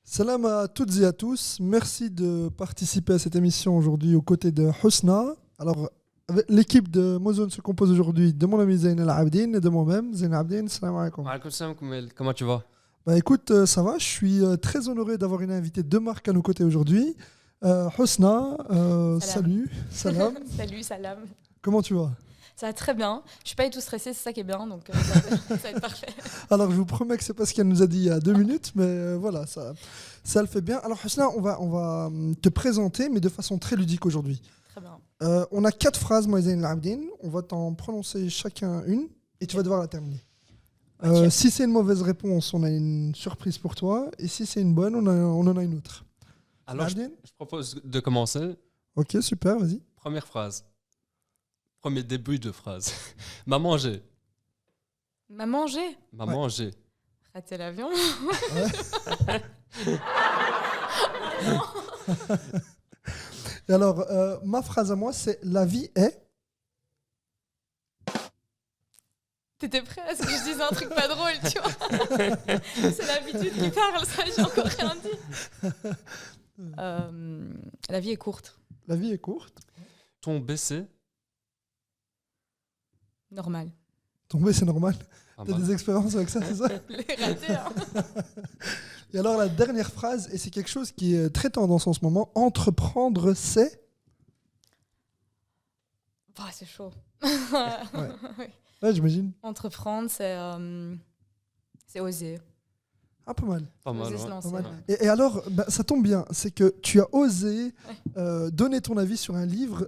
Salam à toutes et à tous. Merci de participer à cette émission aujourd'hui aux côtés de Husna. Alors, l'équipe de Mozone se compose aujourd'hui de mon ami Zain El Abdine et de moi-même, Zain El Abdine. Salam alaikum. Alaikum salam, Koumel. Comment tu vas? Bah écoute, ça va. Je suis très honoré d'avoir une invitée de marque à nos côtés aujourd'hui. Husna, Salam. salut, salam. Salut, salam. Comment tu vas? Ça va très bien. Je suis pas du tout stressée, c'est ça qui est bien, donc ça va être parfait. Alors, je vous promets que c'est pas ce qu'elle nous a dit il y a 2 minutes, mais voilà, ça le fait bien. Alors, Husna, on va te présenter, mais de façon très ludique aujourd'hui. Très bien. On a 4 phrases, moi et Zain El Abdine. On va t'en prononcer chacun une et tu vas devoir la terminer. Ok. Si c'est une mauvaise réponse, on a une surprise pour toi. Et si c'est une bonne, on en a une autre. Alors, je propose de commencer. Ok, super, vas-y. Première phrase. Premier début de phrase. M'a mangé. M'a mangé. M'a Ouais. mangé. Raté l'avion. Et alors, ma phrase à moi, c'est la vie est. T'étais prêt à ce que je dise un truc pas drôle, tu vois. C'est l'habitude qui parle, ça, j'ai encore rien dit. La vie est courte. La vie est courte. Ton BC. Normal. Tomber, c'est normal. Pas T'as mal. des expériences avec ça, c'est ça? Les ratés, hein. Et alors, la dernière phrase, et c'est quelque chose qui est très tendance en ce moment, entreprendre, c'est. Bah, c'est chaud. Oui. Ouais, j'imagine. Entreprendre, c'est oser. Ah, pas mal. Pas mal, Oser se ouais. lancer. Pas mal. Ouais. Et alors, bah, ça tombe bien, c'est que tu as osé donner ton avis sur un livre.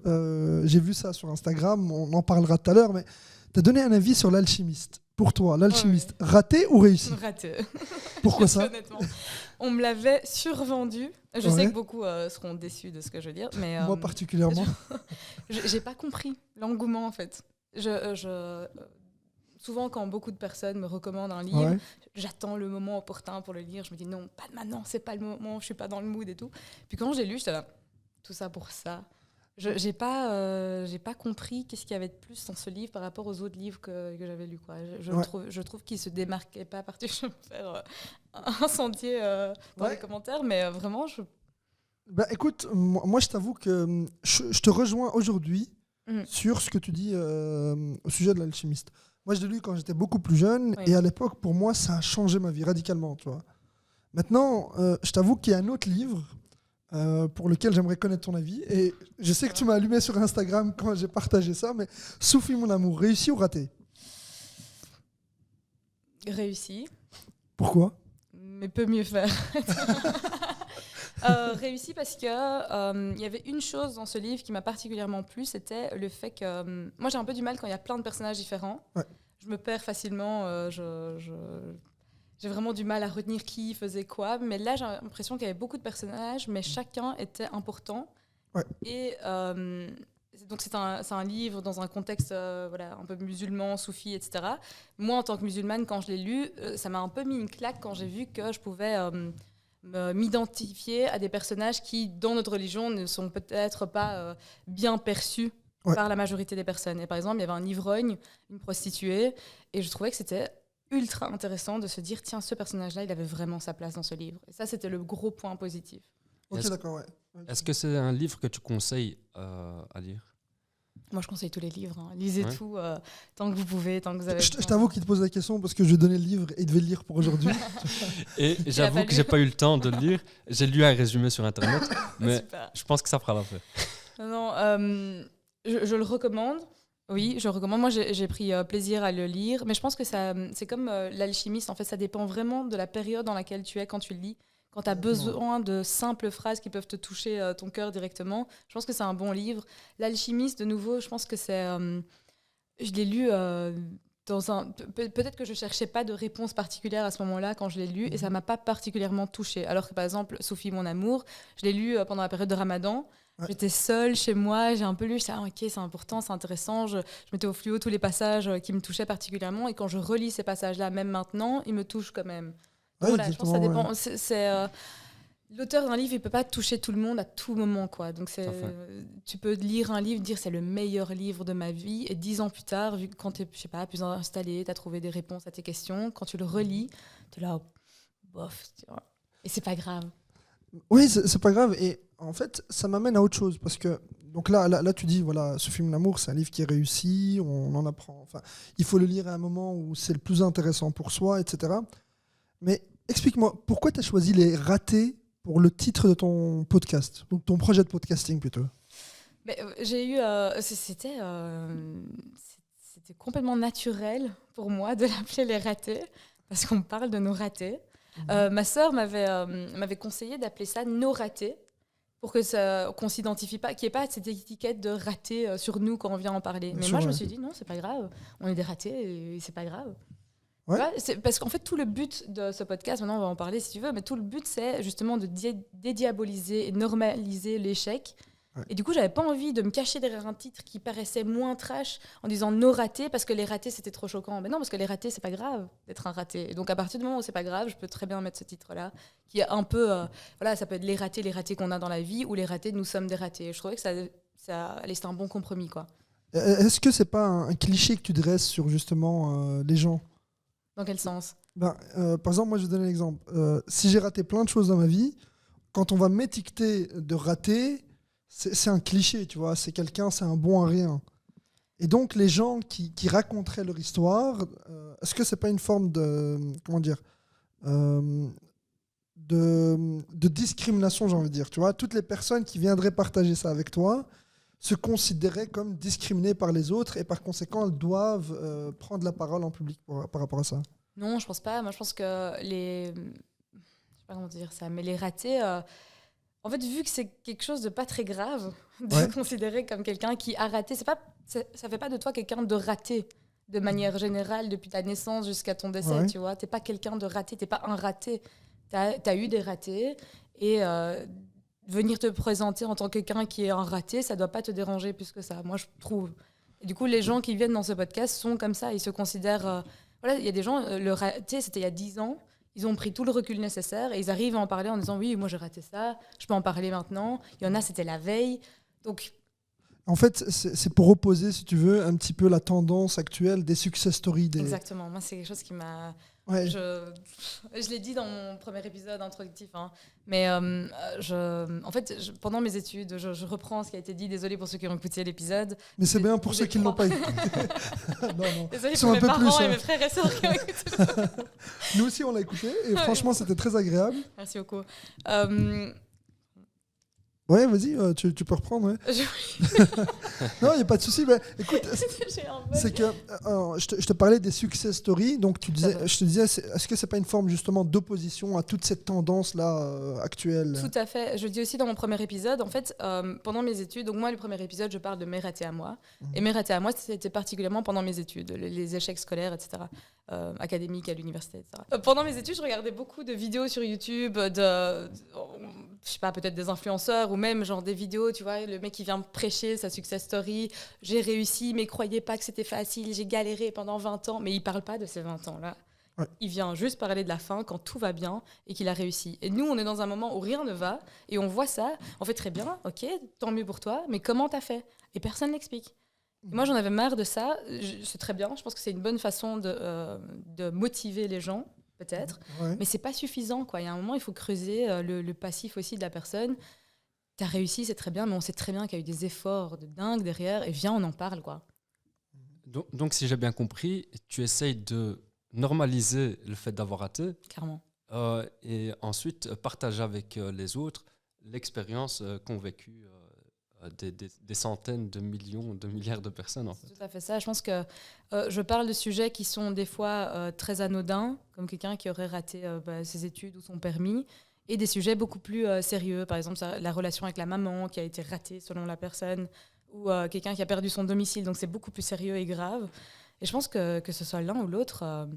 J'ai vu ça sur Instagram, on en parlera tout à l'heure, mais tu as donné un avis sur l'alchimiste. Pour toi, l'alchimiste, raté ou réussi? Raté. Pourquoi ça? Honnêtement. On me l'avait survendu. Je Ouais. sais que beaucoup seront déçus de ce que je veux dire, mais Moi particulièrement. j'ai pas compris l'engouement en fait. Souvent, quand beaucoup de personnes me recommandent un livre, Ouais. j'attends le moment opportun pour le lire. Je me dis non, pas maintenant, c'est pas le moment, je suis pas dans le mood et tout. Puis quand j'ai lu, j'étais là, tout ça pour ça. J'ai pas compris qu'est-ce qu'il y avait de plus dans ce livre par rapport aux autres livres que j'avais lus, quoi. Ouais. Je trouve qu'il se démarquait pas particulièrement. Je vais faire un sentier dans Ouais. les commentaires, mais vraiment, Bah, écoute, moi je t'avoue que je te rejoins aujourd'hui Mhm. sur ce que tu dis au sujet de l'alchimiste. Moi je l'ai lu quand j'étais beaucoup plus jeune Oui. et à l'époque pour moi ça a changé ma vie radicalement, tu vois. Maintenant, je t'avoue qu'il y a un autre livre pour lequel j'aimerais connaître ton avis et je sais que tu m'as allumé sur Instagram quand j'ai partagé ça, mais Sophie mon amour, réussi ou raté? réussi, Pourquoi? mais peut mieux faire. Réussi parce que il y avait une chose dans ce livre qui m'a particulièrement plu, c'était le fait que moi j'ai un peu du mal quand il y a plein de personnages différents. Ouais. Je me perds facilement. J'ai vraiment du mal à retenir qui faisait quoi. Mais là, j'ai l'impression qu'il y avait beaucoup de personnages, mais chacun était important. Ouais. Et donc, c'est un livre dans un contexte voilà, un peu musulman, soufi, etc. Moi, en tant que musulmane, quand je l'ai lu, ça m'a un peu mis une claque quand j'ai vu que je pouvais m'identifier à des personnages qui, dans notre religion, ne sont peut-être pas bien perçus par la majorité des personnes. Et par exemple, il y avait un ivrogne, une prostituée, et je trouvais que c'était ultra intéressant de se dire tiens, ce personnage-là, il avait vraiment sa place dans ce livre. Et ça, c'était le gros point positif. Ok, Est-ce- d'accord, ouais. Est-ce que c'est un livre que tu conseilles à lire? Moi, je conseille tous les livres. Hein. Lisez Ouais. tout tant que vous pouvez, tant que vous avez. Je t'avoue qu'il te pose la question parce que je vais donner le livre et il devait le lire pour aujourd'hui. Et l'as j'avoue pas que lu? j'ai pas eu le temps de le lire. J'ai lu un résumé sur Internet, mais Super. je pense que ça fera l'affaire. Non, je le recommande. Oui, je le recommande. Moi, j'ai pris plaisir à le lire. Mais je pense que c'est comme l'alchimiste. En fait, ça dépend vraiment de la période dans laquelle tu es quand tu le lis. Quand tu as besoin de simples phrases qui peuvent te toucher ton cœur directement, je pense que c'est un bon livre. L'alchimiste, de nouveau, je pense que c'est... je l'ai lu dans un... Peut-être que je cherchais pas de réponse particulière à ce moment-là quand je l'ai lu et ça m'a pas particulièrement touchée. Alors que, par exemple, Sophie, mon amour, je l'ai lu pendant la période de Ramadan. Ouais. J'étais seule chez moi, j'ai un peu lu, je disais, ok, c'est important, c'est intéressant. Je mettais au fluo tous les passages qui me touchaient particulièrement. Et quand je relis ces passages-là, même maintenant, ils me touchent quand même. Ouais, Voilà, je pense que ça exactement, dépend. L'auteur d'un livre, il peut pas toucher tout le monde à tout moment, quoi. Donc Tout à fait. tu peux lire un livre, dire c'est le meilleur livre de ma vie, et 10 ans plus tard, vu que quand tu es, je sais pas, plus installé, tu as trouvé des réponses à tes questions, quand tu le relis, tu es là, bof. Tu vois. Et c'est pas grave. Oui, c'est pas grave. Et en fait, ça m'amène à autre chose. Parce que, donc là, tu dis, voilà, ce film L'amour, c'est un livre qui est réussi, on en apprend. Enfin, il faut le lire à un moment où c'est le plus intéressant pour soi, etc. Mais explique-moi, pourquoi tu as choisi les ratés pour le titre de ton podcast, donc ton projet de podcasting plutôt? Mais, j'ai eu. C'était complètement naturel pour moi de l'appeler les ratés, parce qu'on parle de nos ratés. Ma sœur m'avait conseillé d'appeler ça nos ratés, pour qu'on s'identifie pas, qu'il n'y ait pas cette étiquette de raté sur nous quand on vient en parler. Bien Mais sûr, moi, je me ouais. suis dit, non, c'est pas grave, on est des ratés et c'est pas grave. Ouais. Tu vois, parce qu'en fait, tout le but de ce podcast, maintenant on va en parler si tu veux, mais tout le but, c'est justement de dédiaboliser et normaliser l'échec. Ouais. Et du coup, j'avais pas envie de me cacher derrière un titre qui paraissait moins trash en disant nos ratés parce que les ratés c'était trop choquant. Mais non, parce que les ratés c'est pas grave d'être un raté. Et donc à partir du moment où c'est pas grave, je peux très bien mettre ce titre-là qui est un peu, voilà, ça peut être les ratés qu'on a dans la vie ou les ratés nous sommes des ratés. Je trouvais que allez, c'était un bon compromis quoi. Est-ce que c'est pas un cliché que tu dresses sur justement les gens? Dans quel sens? Par exemple, moi je vais donner un exemple. Si j'ai raté plein de choses dans ma vie, quand on va m'étiqueter de raté, c'est un cliché, tu vois. C'est quelqu'un, c'est un bon à rien. Et donc les gens qui raconteraient leur histoire, est-ce que c'est pas une forme de, comment dire, de discrimination, j'ai envie de dire, tu vois? Toutes les personnes qui viendraient partager ça avec toi se considéraient comme discriminées par les autres et par conséquent elles doivent prendre la parole en public par rapport à ça. Non, je pense pas. Moi, je pense que je sais pas comment dire ça, mais les ratés. En fait, vu que c'est quelque chose de pas très grave de Ouais. considérer comme quelqu'un qui a raté, ça fait pas de toi quelqu'un de raté de manière générale depuis ta naissance jusqu'à ton décès, Ouais. tu vois. T'es pas quelqu'un de raté, t'es pas un raté. T'as eu des ratés et venir te présenter en tant que quelqu'un qui est un raté, ça doit pas te déranger plus que ça, moi je trouve. Et du coup, les gens qui viennent dans ce podcast sont comme ça, ils se considèrent... voilà, il y a des gens, le raté, c'était il y a 10 ans, ils ont pris tout le recul nécessaire et ils arrivent à en parler en disant oui, moi j'ai raté ça, je peux en parler maintenant. Il y en a, c'était la veille. Donc, En fait, c'est pour opposer, si tu veux, un petit peu la tendance actuelle des success stories. exactement, moi c'est quelque chose qui m'a... Ouais. Je l'ai dit dans mon premier épisode introductif, hein, mais en fait, pendant mes études, je reprends ce qui a été dit, désolé pour ceux qui ont écouté l'épisode. Mais c'est bien pour Vous ceux êtes qui ne l'ont trois. pas écouté. Non. Désolé Ils sont pour un mes peu plus, parents et hein. mes frères et sœurs qui ont écouté. Nous aussi, on l'a écouté et franchement, c'était très agréable. Merci beaucoup. Ouais, vas-y, tu peux reprendre. Ouais. Non, il n'y a pas de souci. Mais, écoute, J'ai un bug. c'est que je te parlais des success stories. Donc, je te disais, est-ce que c'est pas une forme justement d'opposition à toute cette tendance-là actuelle? Tout à fait. Je le dis aussi dans mon premier épisode. En fait, pendant mes études, donc moi, le premier épisode, je parle de mes ratés à moi. Et mes ratés à moi, c'était particulièrement pendant mes études, les échecs scolaires, etc., académiques à l'université, etc. Pendant mes études, je regardais beaucoup de vidéos sur YouTube, je sais pas, peut-être des influenceurs ou même genre des vidéos, tu vois, le mec qui vient prêcher sa success story. J'ai réussi, mais croyez pas que c'était facile. J'ai galéré pendant 20 ans. Mais il parle pas de ces 20 ans-là. Ouais. Il vient juste parler de la fin quand tout va bien et qu'il a réussi. Et nous, on est dans un moment où rien ne va et on voit ça. On fait très bien, ok, tant mieux pour toi, mais comment t'as fait? Et personne n'explique. Et moi, j'en avais marre de ça. C'est très bien. Je pense que c'est une bonne façon de motiver les gens, peut-être. Ouais. Mais c'est pas suffisant, quoi. Il y a un moment, il faut creuser le passif aussi de la personne. T'as réussi, c'est très bien, mais on sait très bien qu'il y a eu des efforts de dingue derrière. Et viens, on en parle, quoi. Donc, si j'ai bien compris, tu essayes de normaliser le fait d'avoir raté Clairement. et ensuite partager avec les autres l'expérience qu'ont vécu des centaines de millions, de milliards de personnes. En fait. C'est tout à fait ça. Je pense que je parle de sujets qui sont des fois très anodins, comme quelqu'un qui aurait raté ses études ou son permis, et des sujets beaucoup plus sérieux. Par exemple, la relation avec la maman qui a été ratée selon la personne, ou quelqu'un qui a perdu son domicile. Donc c'est beaucoup plus sérieux et grave. Et je pense que ce soit l'un ou l'autre,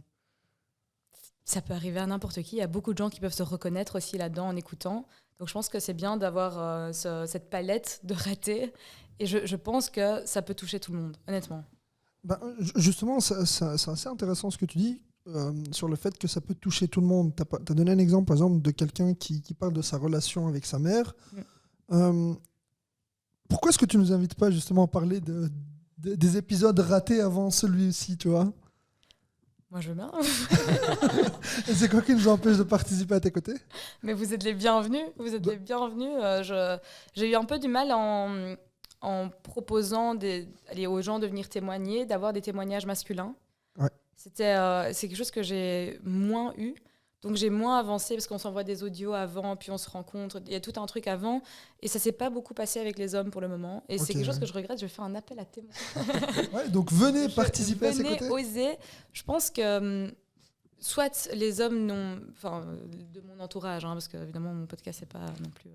ça peut arriver à n'importe qui. Il y a beaucoup de gens qui peuvent se reconnaître aussi là-dedans en écoutant. Donc je pense que c'est bien d'avoir cette palette de ratés. Et je pense que ça peut toucher tout le monde, honnêtement. Justement, c'est assez intéressant ce que tu dis sur le fait que ça peut toucher tout le monde. Tu as donné un exemple, par exemple, de quelqu'un qui parle de sa relation avec sa mère. Pourquoi est-ce que tu ne nous invites pas justement à parler des épisodes ratés avant celui-ci, tu vois? Moi, je veux bien. Et c'est quoi qui nous empêche de participer à tes côtés? Mais vous êtes les bienvenus. Vous êtes les bienvenus. J'ai eu un peu du mal en proposant aux gens de venir témoigner, d'avoir des témoignages masculins. Ouais. C'est quelque chose que j'ai moins eu. Donc j'ai moins avancé parce qu'on s'envoie des audios avant, puis on se rencontre. Il y a tout un truc avant. Et ça s'est pas beaucoup passé avec les hommes pour le moment. Et c'est quelque chose que je regrette. Je vais faire un appel à témoins. Ouais, donc venez participer à ses côtés. Venez oser. Je pense que soit les hommes n'ont... Enfin, de mon entourage, hein, parce que évidemment mon podcast n'est pas non plus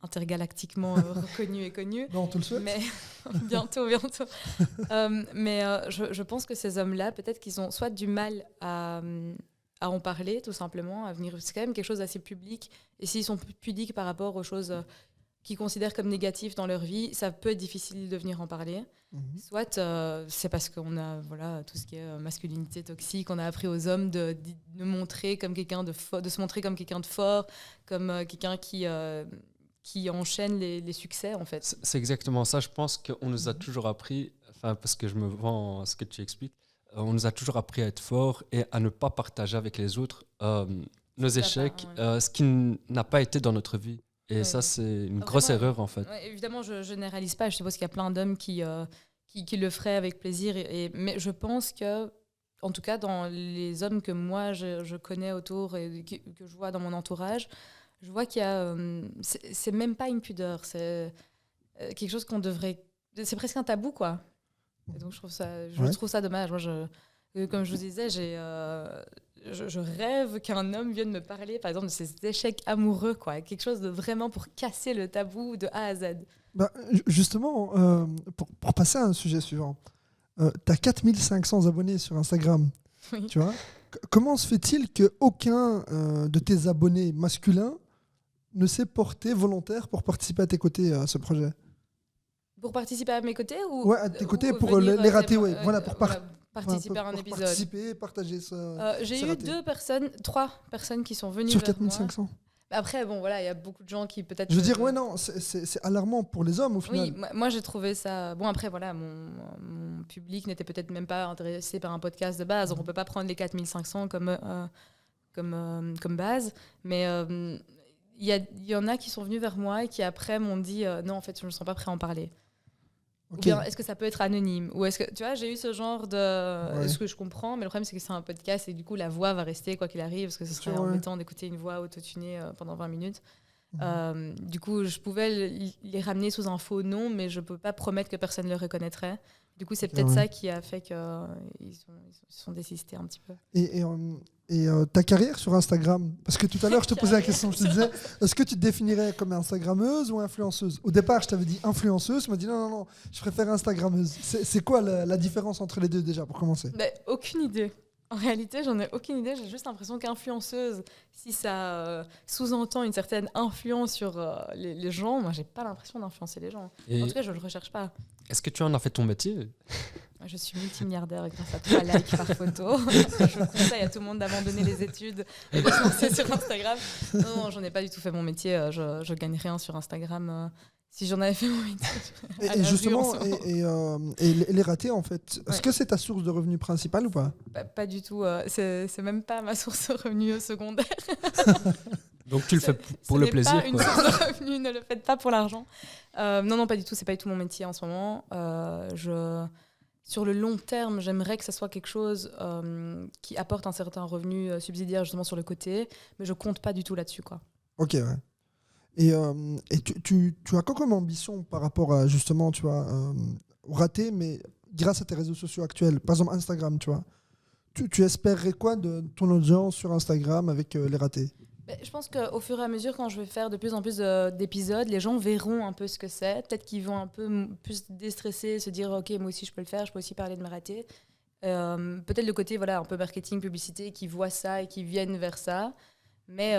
intergalactiquement reconnu et connu. Non, on te le souhaite. Mais bientôt. Je pense que ces hommes-là, peut-être qu'ils ont soit du mal à en parler, tout simplement, à venir. C'est quand même quelque chose d'assez public. Et s'ils sont pudiques par rapport aux choses qu'ils considèrent comme négatives dans leur vie, ça peut être difficile de venir en parler. Soit c'est parce qu'on a tout ce qui est masculinité toxique, on a appris aux hommes de montrer comme quelqu'un de se montrer comme quelqu'un de fort, comme quelqu'un qui enchaîne les succès, en fait. C'est exactement ça. Je pense qu'on nous a toujours appris, parce que je me vends ce que tu expliques, on nous a toujours appris à être fort et à ne pas partager avec les autres nos échecs, ce qui n'a pas été dans notre vie. Et ça, c'est une grosse erreur, en fait. Évidemment, je généralise pas. Je suppose qu'il y a plein d'hommes qui le feraient avec plaisir. Mais je pense que, en tout cas, dans les hommes que moi, je connais autour et que je vois dans mon entourage, je vois qu'il y a... c'est même pas une pudeur. C'est quelque chose qu'on devrait... C'est presque un tabou, quoi. Et donc, je trouve ça dommage. Moi, comme je vous disais, je rêve qu'un homme vienne me parler, par exemple, de ses échecs amoureux, quoi. Quelque chose de vraiment pour casser le tabou de A à Z. Justement, pour passer à un sujet suivant, tu as 4500 abonnés sur Instagram. Oui. Tu vois, comment se fait-il qu'aucun de tes abonnés masculins ne s'est porté volontaire pour participer à tes côtés à ce projet? Pour participer à mes côtés ou Ouais, à tes côtés, pour les rater, ouais. Voilà, pour participer à un épisode. Participer, partager ça. J'ai eu 3 personnes qui sont venues sur vers 4500. moi. Après, bon, voilà, il y a beaucoup de gens qui peut-être... Je veux dire, ouais, non, c'est alarmant pour les hommes, au final. Oui, moi j'ai trouvé ça... Bon, après, voilà, mon public n'était peut-être même pas intéressé par un podcast de base, donc on peut pas prendre les 4500 comme base, mais... il y en a qui sont venus vers moi et qui après m'ont dit non, en fait je ne me sens pas prêt à en parler. Okay. Ou bien est-ce que ça peut être anonyme, ou est-ce que tu vois, j'ai eu ce genre de ce que je comprends, mais le problème c'est que c'est un podcast et du coup la voix va rester quoi qu'il arrive, parce que ce serait embêtant d'écouter une voix autotunée pendant 20 minutes. Du coup je pouvais les ramener sous un faux nom, mais je peux pas promettre que personne le reconnaîtrait. Du coup c'est peut-être ça qui a fait qu'ils sont désistés un petit peu. Et ta carrière sur Instagram, parce que tout à l'heure je te posais la question, je te disais, est-ce que tu te définirais comme Instagrammeuse ou influenceuse? Au départ je t'avais dit influenceuse, tu m'as dit non, je préfère Instagrammeuse. C'est quoi la différence entre les deux déjà, pour commencer? Aucune idée. En réalité, j'en ai aucune idée. J'ai juste l'impression qu'influenceuse, si ça sous-entend une certaine influence sur les gens, moi j'ai pas l'impression d'influencer les gens. En tout cas, je le recherche pas. Est-ce que tu en as fait ton métier? Je suis multimilliardaire grâce à 3 likes par photo. Je conseille à tout le monde d'abandonner les études et de se lancer sur Instagram. Non, j'en ai pas du tout fait mon métier. Je gagne rien sur Instagram. Si j'en avais fait mon métier. Et justement, les ratés, en fait, est-ce que c'est ta source de revenus principale ou pas? Pas du tout. C'est même pas ma source de revenus secondaire. Donc tu le fais pour le plaisir. C'est pas une source de revenus, ne le faites pas pour l'argent. Non, pas du tout. C'est pas du tout mon métier en ce moment. Sur le long terme, j'aimerais que ça soit quelque chose qui apporte un certain revenu subsidiaire justement sur le côté, mais je compte pas du tout là-dessus, quoi. Ok, ouais. Et tu as quoi comme ambition par rapport à justement, tu vois, au raté, mais grâce à tes réseaux sociaux actuels, par exemple Instagram, tu vois, tu espérerais quoi de ton audience sur Instagram avec les ratés? Je pense qu'au fur et à mesure, quand je vais faire de plus en plus d'épisodes, les gens verront un peu ce que c'est. Peut-être qu'ils vont un peu plus déstresser, se dire « Ok, moi aussi je peux le faire, je peux aussi parler de mes ratés ». Peut-être le côté un peu marketing, publicité, qui voient ça et qui viennent vers ça. Mais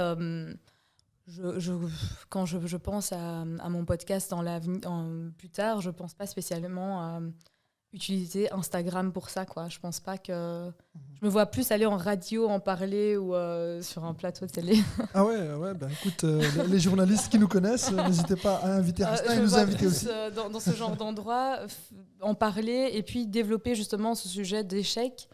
quand je pense à mon podcast plus tard, je ne pense pas spécialement à utiliser Instagram pour ça, quoi. Je pense pas que... Je me vois plus aller en radio, en parler ou sur un plateau de télé. Ah ouais, écoute, les journalistes qui nous connaissent, n'hésitez pas à inviter Rastin et nous inviter aussi. Dans ce genre d'endroit, en parler et puis développer justement ce sujet d'échec.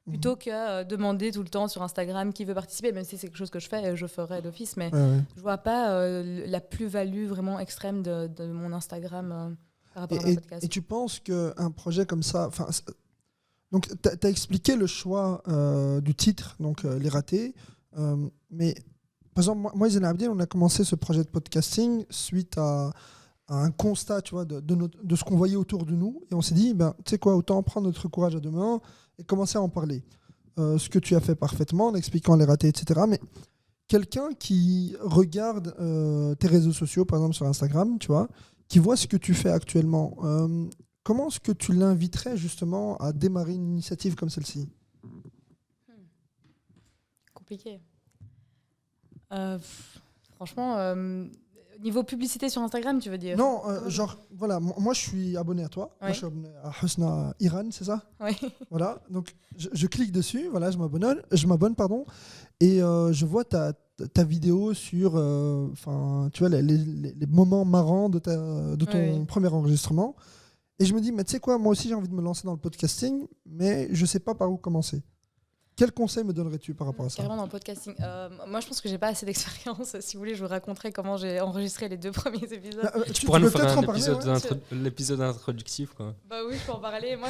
plutôt que demander tout le temps sur Instagram qui veut participer, même si c'est quelque chose que je fais, je ferai d'office, mais je vois pas la plus-value vraiment extrême de mon Instagram par rapport à mon podcast. Et tu penses qu'un projet comme ça, donc tu as expliqué le choix du titre, donc Les Ratés, mais par exemple, moi et Zain Abidine, on a commencé ce projet de podcasting suite à un constat, tu vois, de ce qu'on voyait autour de nous, et on s'est dit, tu sais quoi, autant prendre notre courage à deux mains et commencer à en parler. Ce que tu as fait parfaitement en expliquant les ratés, etc. Mais quelqu'un qui regarde tes réseaux sociaux, par exemple sur Instagram, tu vois, qui voit ce que tu fais actuellement, comment est-ce que tu l'inviterais justement à démarrer une initiative comme celle-ci ? Compliqué. Franchement, niveau publicité sur Instagram, tu veux dire ? Non, genre, voilà, moi je suis abonné à toi. Oui. Moi je suis abonné à Husna Iran, c'est ça ? Oui. Voilà, donc je clique dessus, voilà, je m'abonne, pardon, et je vois ta vidéo sur tu vois, les moments marrants de ton premier enregistrement. Et je me dis, mais tu sais quoi, moi aussi j'ai envie de me lancer dans le podcasting, mais je sais pas par où commencer. Quel conseil me donnerais-tu par rapport à ça ? Carrément dans le podcasting. Moi, je pense que j'ai pas assez d'expérience. Si vous voulez, je vous raconterai comment j'ai enregistré les 2 premiers épisodes. Tu pourras nous faire un parler, l'épisode introductif, quoi. Bah oui, je peux en parler. Moi,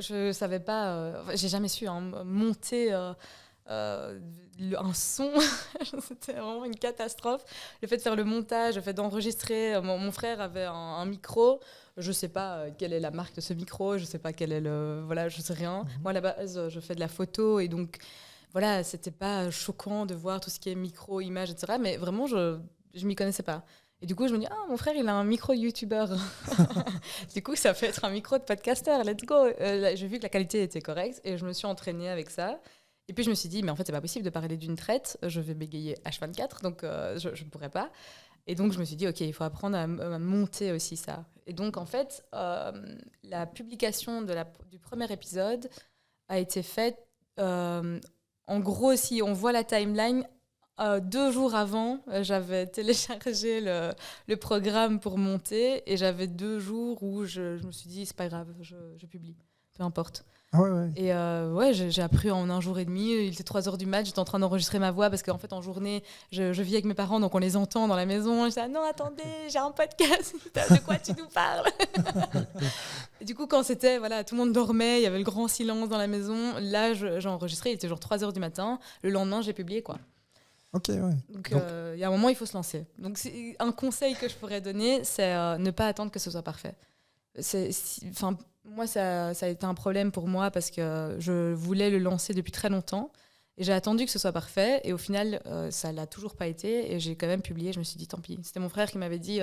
je savais pas. J'ai jamais su monter un son. C'était vraiment une catastrophe. Le fait de faire le montage, le fait d'enregistrer. Mon frère avait un micro. Je sais pas quelle est la marque de ce micro. Je sais pas quel est voilà, je sais rien. Moi, à la base, je fais de la photo et donc voilà, c'était pas choquant de voir tout ce qui est micro, image, etc. Mais vraiment, je m'y connaissais pas. Et du coup, je me dis, mon frère, il a un micro YouTuber. Du coup, ça fait être un micro de podcaster. Let's go. J'ai vu que la qualité était correcte et je me suis entraînée avec ça. Et puis, je me suis dit, mais en fait, c'est pas possible de parler d'une traite. Je vais bégayer H24, donc je ne pourrais pas. Et donc, je me suis dit, OK, il faut apprendre à monter aussi ça. Et donc, en fait, la publication du premier épisode a été faite, en gros, si on voit la timeline, 2 jours avant, j'avais téléchargé le programme pour monter et j'avais 2 jours où je me suis dit, c'est pas grave, je publie, peu importe. Ah ouais. Et j'ai appris en 1 jour et demi. Il était 3h du mat, j'étais en train d'enregistrer ma voix parce qu'en fait, en journée, je vis avec mes parents, donc on les entend dans la maison. Je dis, non, attendez, j'ai un podcast. De quoi tu nous parles? Et du coup, quand c'était, voilà, tout le monde dormait, il y avait le grand silence dans la maison. Là, j'ai enregistré, il était genre 3h du matin. Le lendemain, j'ai publié, quoi. Ok, ouais. Donc, il y a un moment, il faut se lancer. Donc, un conseil que je pourrais donner, c'est ne pas attendre que ce soit parfait. Moi, ça a été un problème pour moi parce que je voulais le lancer depuis très longtemps. Et j'ai attendu que ce soit parfait. Et au final, ça ne l'a toujours pas été. Et j'ai quand même publié. Je me suis dit, tant pis. C'était mon frère qui m'avait dit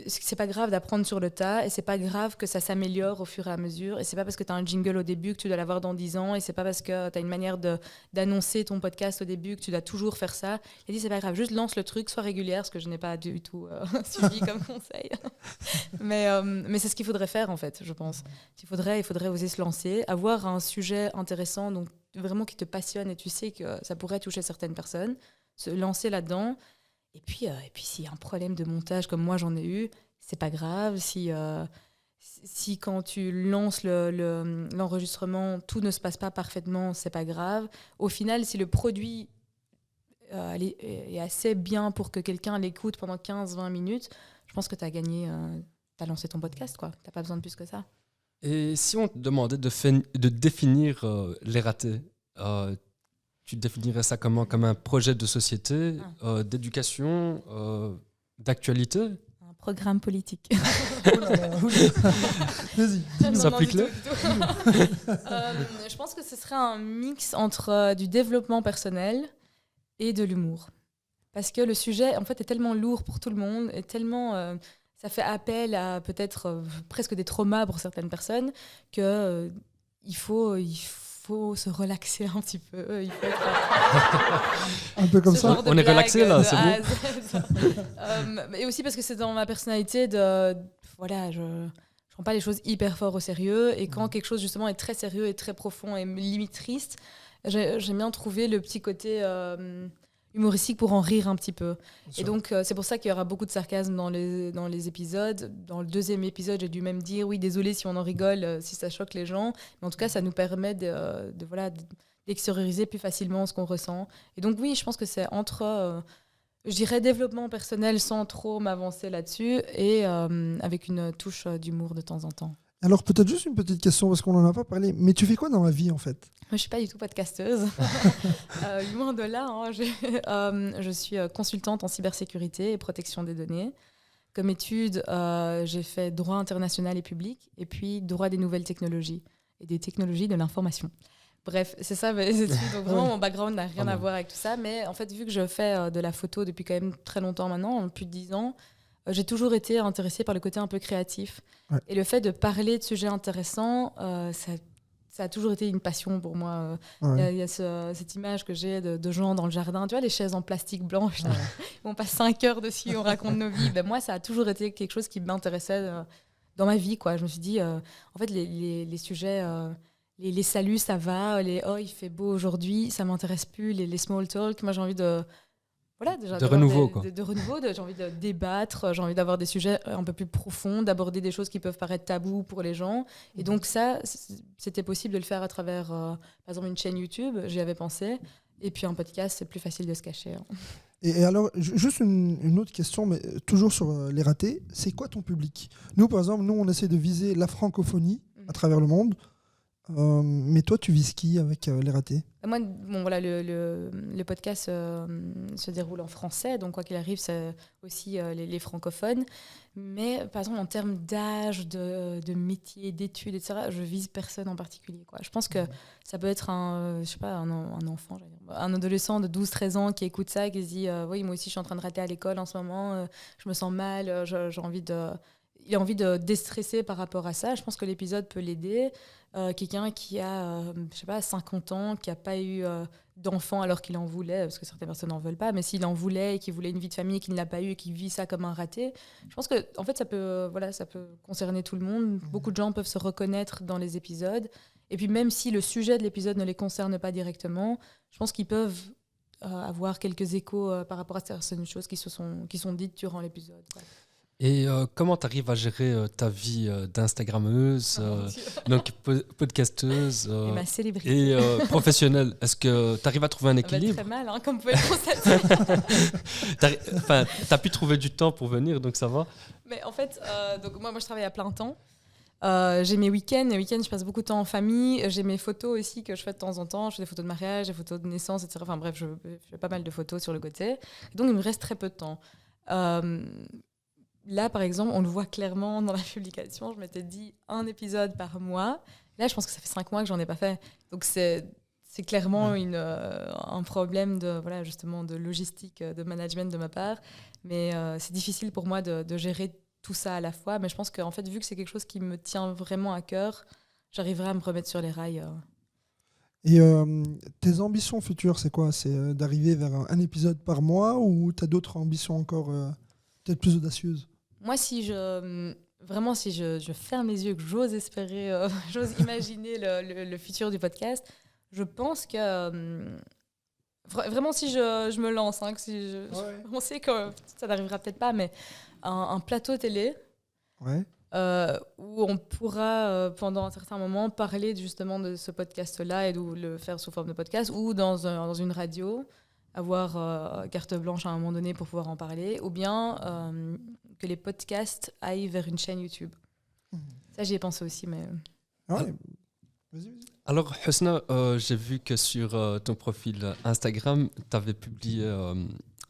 c'est pas grave d'apprendre sur le tas. Et c'est pas grave que ça s'améliore au fur et à mesure. Et c'est pas parce que tu as un jingle au début que tu dois l'avoir dans 10 ans. Et c'est pas parce que tu as une manière d'annoncer ton podcast au début que tu dois toujours faire ça. Il a dit, c'est pas grave, juste lance le truc, sois régulière, ce que je n'ai pas du tout suivi comme conseil. Mais c'est ce qu'il faudrait faire, en fait, je pense. Il faudrait oser se lancer, avoir un sujet intéressant, donc vraiment qui te passionne et tu sais que ça pourrait toucher certaines personnes, se lancer là-dedans. Et puis s'il y a un problème de montage comme moi j'en ai eu, c'est pas grave. Si quand tu lances l'enregistrement, tout ne se passe pas parfaitement, c'est pas grave. Au final, si le produit est assez bien pour que quelqu'un l'écoute pendant 15-20 minutes, je pense que tu as gagné, tu as lancé ton podcast, quoi. Tu n'as pas besoin de plus que ça. Et si on te demandait de définir les ratés, tu définirais ça comment? Comme un projet de société, d'éducation, d'actualité? Un programme politique. Vas-y. Simplique-le. Je pense que ce serait un mix entre du développement personnel et de l'humour. Parce que le sujet, en fait, est tellement lourd pour tout le monde, et tellement... ça fait appel à peut-être presque des traumas pour certaines personnes que il faut se relaxer un petit peu. Il faut être un peu comme ça. On est relaxé là, c'est bon. Et aussi parce que c'est dans ma personnalité voilà, je prends pas les choses hyper fort au sérieux. Et quand quelque chose justement est très sérieux et très profond et limite triste, j'aime bien trouver le petit côté humoristique pour en rire un petit peu. Bien Et sûr. donc, c'est pour ça qu'il y aura beaucoup de sarcasme dans les épisodes. Dans le deuxième épisode, j'ai dû même dire, oui, désolé si on en rigole, si ça choque les gens. Mais en tout cas, ça nous permet d'extérioriser plus facilement ce qu'on ressent. Et donc, oui, je pense que c'est entre... je dirais développement personnel sans trop m'avancer là-dessus et avec une touche d'humour de temps en temps. Alors, peut-être juste une petite question, parce qu'on n'en a pas parlé. Mais tu fais quoi dans la vie, en fait? Moi, je ne suis pas du tout podcasteuse. Loin de là. Hein, je suis consultante en cybersécurité et protection des données. Comme étude, j'ai fait droit international et public et puis droit des nouvelles technologies et des technologies de l'information. Bref, c'est ça mes études. Donc vraiment, mon background n'a rien à voir avec tout ça. Mais en fait, vu que je fais de la photo depuis quand même très longtemps maintenant, plus de 10 ans, j'ai toujours été intéressée par le côté un peu créatif. Ouais. Et le fait de parler de sujets intéressants, ça a toujours été une passion pour moi. Il y a cette image que j'ai de gens dans le jardin, tu vois, les chaises en plastique blanche. Là, on passe 5 heures dessus, on raconte nos vies. Ben, moi, ça a toujours été quelque chose qui m'intéressait dans ma vie, quoi. Je me suis dit, en fait, les sujets... les saluts, ça va. Oh, il fait beau aujourd'hui, ça m'intéresse plus. Les small talk, moi j'ai envie de renouveau, quoi. De renouveau. J'ai envie de débattre. J'ai envie d'avoir des sujets un peu plus profonds, d'aborder des choses qui peuvent paraître tabous pour les gens. Et donc ça, c'était possible de le faire à travers, par exemple, une chaîne YouTube. J'y avais pensé. Et puis un podcast, c'est plus facile de se cacher. Hein. Et alors, juste une autre question, mais toujours sur les ratés. C'est quoi ton public? Nous, par exemple, on essaie de viser la francophonie à travers le monde. Mais toi, tu vises qui avec les ratés? Moi, bon, voilà, le podcast se déroule en français, donc quoi qu'il arrive, c'est aussi les francophones. Mais par exemple, en termes d'âge, de métier, d'études, etc., je vise personne en particulier, quoi. Je pense que ça peut être un enfant, un adolescent de 12-13 ans qui écoute ça et qui se dit oui, moi aussi, je suis en train de rater à l'école en ce moment, je me sens mal, j'ai envie de... Il a envie de déstresser par rapport à ça. Je pense que l'épisode peut l'aider. Quelqu'un qui a, 50 ans, qui n'a pas eu d'enfant alors qu'il en voulait, parce que certaines personnes n'en veulent pas, mais s'il en voulait et qu'il voulait une vie de famille et qu'il ne l'a pas eu et qu'il vit ça comme un raté, je pense que en fait, ça peut concerner tout le monde. Beaucoup de gens peuvent se reconnaître dans les épisodes. Et puis même si le sujet de l'épisode ne les concerne pas directement, je pense qu'ils peuvent avoir quelques échos par rapport à certaines choses qui sont dites durant l'épisode, quoi. Et comment tu arrives à gérer ta vie d'instagrammeuse, donc podcasteuse et ma célébrité. et professionnelle? Est-ce que tu arrives à trouver un équilibre? Très mal, hein, comme vous pouvez le constater. T'as pu trouver du temps pour venir, donc ça va? Mais en fait, donc moi, je travaille à plein temps. J'ai mes week-ends. Les week-ends, je passe beaucoup de temps en famille. J'ai mes photos aussi que je fais de temps en temps. Je fais des photos de mariage, des photos de naissance, etc. Enfin bref, je fais pas mal de photos sur le côté. Et donc, il me reste très peu de temps. Là, par exemple, on le voit clairement dans la publication. Je m'étais dit un épisode par mois. Là, je pense que ça fait 5 mois que j'en ai pas fait. Donc, c'est clairement un problème justement de logistique, de management de ma part. Mais c'est difficile pour moi de gérer tout ça à la fois. Mais je pense qu'en fait, vu que c'est quelque chose qui me tient vraiment à cœur, j'arriverai à me remettre sur les rails. Et tes ambitions futures, c'est quoi? C'est d'arriver vers un épisode par mois ou tu as d'autres ambitions encore peut-être plus audacieuses? Moi, si je ferme les yeux, que j'ose espérer, j'ose imaginer le futur du podcast, je pense que vraiment si je me lance, hein, on sait que ça n'arrivera peut-être pas, mais un plateau télé où on pourra pendant un certain moment parler justement de ce podcast-là et de le faire sous forme de podcast ou dans une radio, avoir carte blanche à un moment donné pour pouvoir en parler, ou bien que les podcasts aillent vers une chaîne YouTube. Ça, j'y ai pensé aussi, mais... Ouais. Vas-y. Alors, Husna, j'ai vu que sur ton profil Instagram, tu avais publié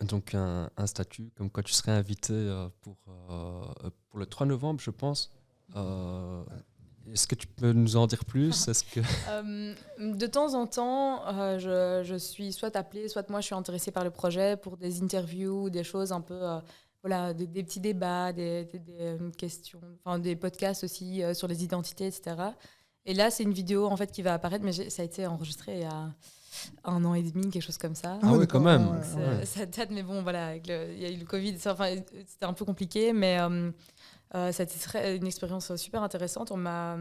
donc un statut comme quoi tu serais invité pour le 3 novembre, je pense. Est-ce que tu peux nous en dire plus? Est-ce que... De temps en temps, je suis soit appelée, soit moi je suis intéressée par le projet pour des interviews, des choses un peu, des petits débats, des questions, enfin des podcasts aussi sur les identités, etc. Et là, c'est une vidéo en fait qui va apparaître, mais ça a été enregistré il y a 1 an et demi, quelque chose comme ça. Ah oui, quand même. Ouais. Ça date, mais bon, voilà, il y a eu le Covid, c'était un peu compliqué, mais c'était une expérience super intéressante. On m'a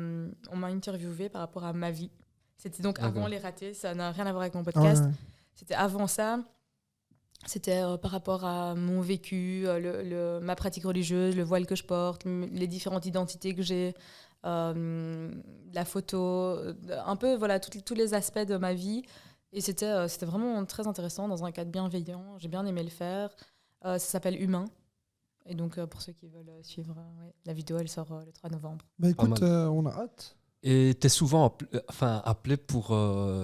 interviewé par rapport à ma vie. C'était donc avant les ratés, ça n'a rien à voir avec mon podcast. C'était avant ça. C'était par rapport à mon vécu, ma pratique religieuse, le voile que je porte, les différentes identités que j'ai, la photo, un peu voilà, tous les aspects de ma vie. Et c'était vraiment très intéressant, dans un cadre bienveillant. J'ai bien aimé le faire. Ça s'appelle Humain. Et donc, pour ceux qui veulent suivre, la vidéo, elle sort le 3 novembre. Bah écoute, on a hâte. Et tu es souvent appelé pour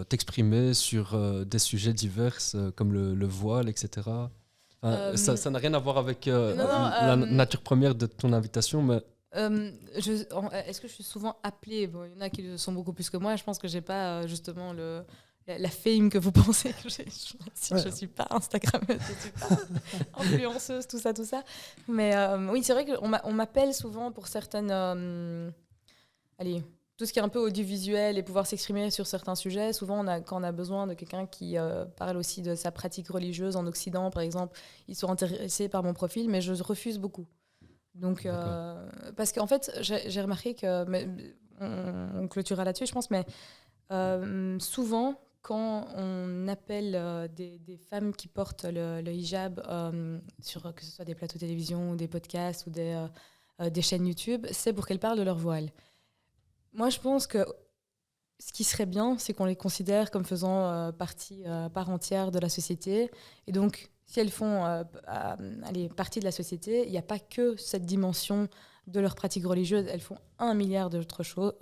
t'exprimer sur des sujets divers comme le voile, etc. Ça n'a rien à voir avec la nature première de ton invitation, mais... Est-ce que je suis souvent appelée? Bon, il y en a qui le sont beaucoup plus que moi. Je pense que j'ai pas justement la fame que vous pensez que j'ai. Je suis pas Instagrammeuse, je suis pas influenceuse, tout ça. Mais oui, c'est vrai qu'on m'appelle souvent pour certaines... tout ce qui est un peu audiovisuel et pouvoir s'exprimer sur certains sujets. Souvent, quand on a besoin de quelqu'un qui parle aussi de sa pratique religieuse en Occident, par exemple, ils sont intéressés par mon profil, mais je refuse beaucoup. Donc, parce qu'en fait, j'ai remarqué que... on clôturera là-dessus, je pense, mais souvent, quand on appelle des femmes qui portent le hijab, sur que ce soit des plateaux de télévision ou des podcasts ou des chaînes YouTube, c'est pour qu'elles parlent de leur voile. Moi, je pense que ce qui serait bien, c'est qu'on les considère comme faisant partie part entière de la société. Et donc, si elles font partie de la société, il n'y a pas que cette dimension de leur pratique religieuse. Elles font 1 milliard d'autres choses.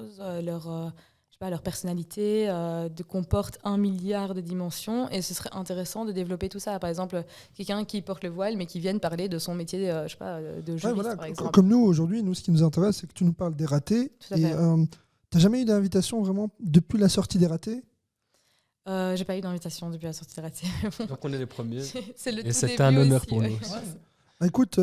Leur personnalité comporte 1 milliard de dimensions. Et ce serait intéressant de développer tout ça. Par exemple, quelqu'un qui porte le voile, mais qui vienne parler de son métier de juriste, par exemple. Comme nous, aujourd'hui, ce qui nous intéresse, c'est que tu nous parles des ratés. Tout à fait. T'as jamais eu d'invitation vraiment depuis la sortie des ratés? J'ai pas eu d'invitation depuis la sortie des ratés. Donc on est les premiers. Et c'était un honneur pour nous. Écoute,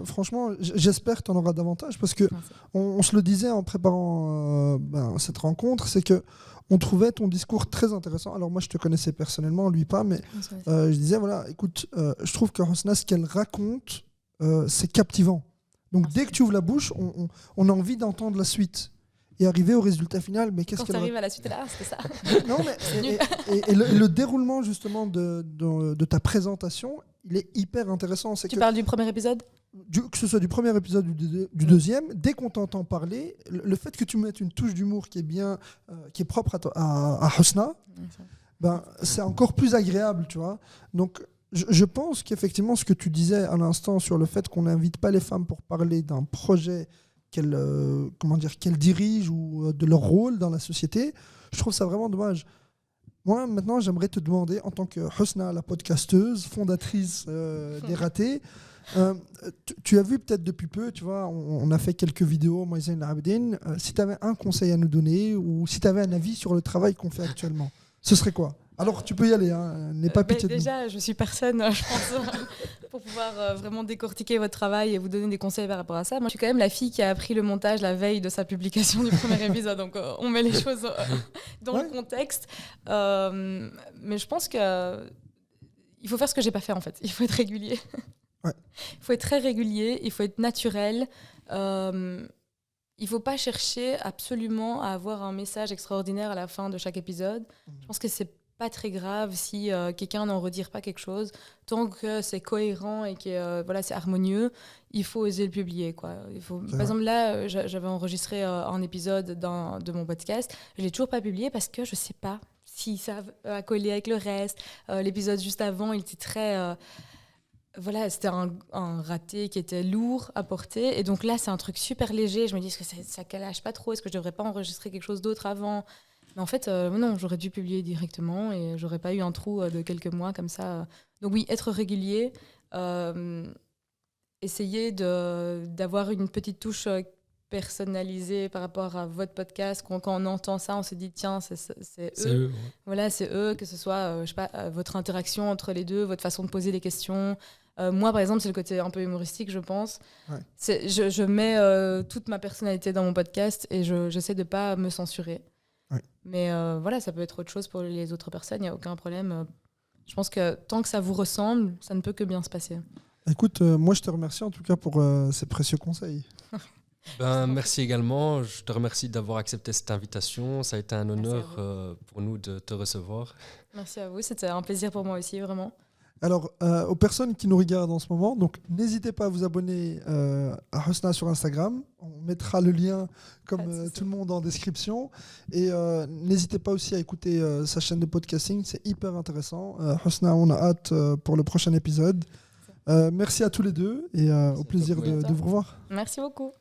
franchement, j'espère que tu en auras davantage parce que on se le disait en préparant cette rencontre, c'est que on trouvait ton discours très intéressant. Alors moi, je te connaissais personnellement, lui pas, mais je disais voilà, écoute, je trouve que Hosna, ce qu'elle raconte, c'est captivant. Donc dès que tu ouvres la bouche, on a envie d'entendre la suite. Et arriver au résultat final, mais qu'est-ce qu'elle... Quand tu arrives à la suite, là, c'était ça. Non, mais et le déroulement justement de ta présentation, il est hyper intéressant. Tu parles du premier épisode ? Que ce soit du premier épisode ou du deuxième, dès qu'on t'entend parler, le fait que tu mettes une touche d'humour qui est propre à Hosna, c'est encore plus agréable, tu vois. Donc, je pense qu'effectivement, ce que tu disais à l'instant sur le fait qu'on n'invite pas les femmes pour parler d'un projet qu'elles dirigent ou de leur rôle dans la société, je trouve ça vraiment dommage. Moi, maintenant, j'aimerais te demander, en tant que Hosna, la podcasteuse, fondatrice des ratés, tu as vu peut-être depuis peu, tu vois, on a fait quelques vidéos, moi et Zayn Abedin, si tu avais un conseil à nous donner ou si tu avais un avis sur le travail qu'on fait actuellement, ce serait quoi? Alors, tu peux y aller, n'aie pas pitié de nous. Déjà, je suis personne, je pense, pour pouvoir vraiment décortiquer votre travail et vous donner des conseils par rapport à ça. Moi, je suis quand même la fille qui a appris le montage la veille de sa publication du premier épisode, donc on met les choses dans le contexte. Mais je pense qu'il faut faire ce que j'ai pas fait, en fait. Il faut être régulier. Il faut être très régulier, il faut être naturel. Il faut pas chercher absolument à avoir un message extraordinaire à la fin de chaque épisode. Je pense que c'est pas très grave si quelqu'un n'en retire pas quelque chose. Tant que c'est cohérent et que c'est harmonieux, il faut oser le publier, quoi. Par exemple, là, j'avais enregistré un épisode de mon podcast. Je l'ai toujours pas publié parce que je sais pas si ça va coller avec le reste. L'épisode juste avant, il était très... c'était un raté qui était lourd à porter. Et donc là, c'est un truc super léger. Je me dis, est-ce que ça calage pas trop? Est-ce que je devrais pas enregistrer quelque chose d'autre avant? Mais en fait, non, j'aurais dû publier directement et j'aurais pas eu un trou de quelques mois comme ça. Donc oui, être régulier, essayer d'avoir une petite touche personnalisée par rapport à votre podcast. Quand on entend ça, on se dit, tiens, c'est eux. Voilà, c'est eux, que ce soit votre interaction entre les deux, votre façon de poser les questions. Moi, par exemple, c'est le côté un peu humoristique, je pense. Je mets toute ma personnalité dans mon podcast et j'essaie de ne pas me censurer. Mais ça peut être autre chose pour les autres personnes, il n'y a aucun problème. Je pense que tant que ça vous ressemble, ça ne peut que bien se passer. Écoute, moi, je te remercie en tout cas pour ces précieux conseils. Merci également. Je te remercie d'avoir accepté cette invitation. Ça a été un honneur pour nous de te recevoir. Merci à vous. C'était un plaisir pour moi aussi, vraiment. Alors, aux personnes qui nous regardent en ce moment, donc n'hésitez pas à vous abonner à Husna sur Instagram. On mettra le lien, comme tout le monde, en description. Et n'hésitez pas aussi à écouter sa chaîne de podcasting. C'est hyper intéressant. Husna, on a hâte pour le prochain épisode. Merci à tous les deux et au plaisir de vous revoir. Merci beaucoup.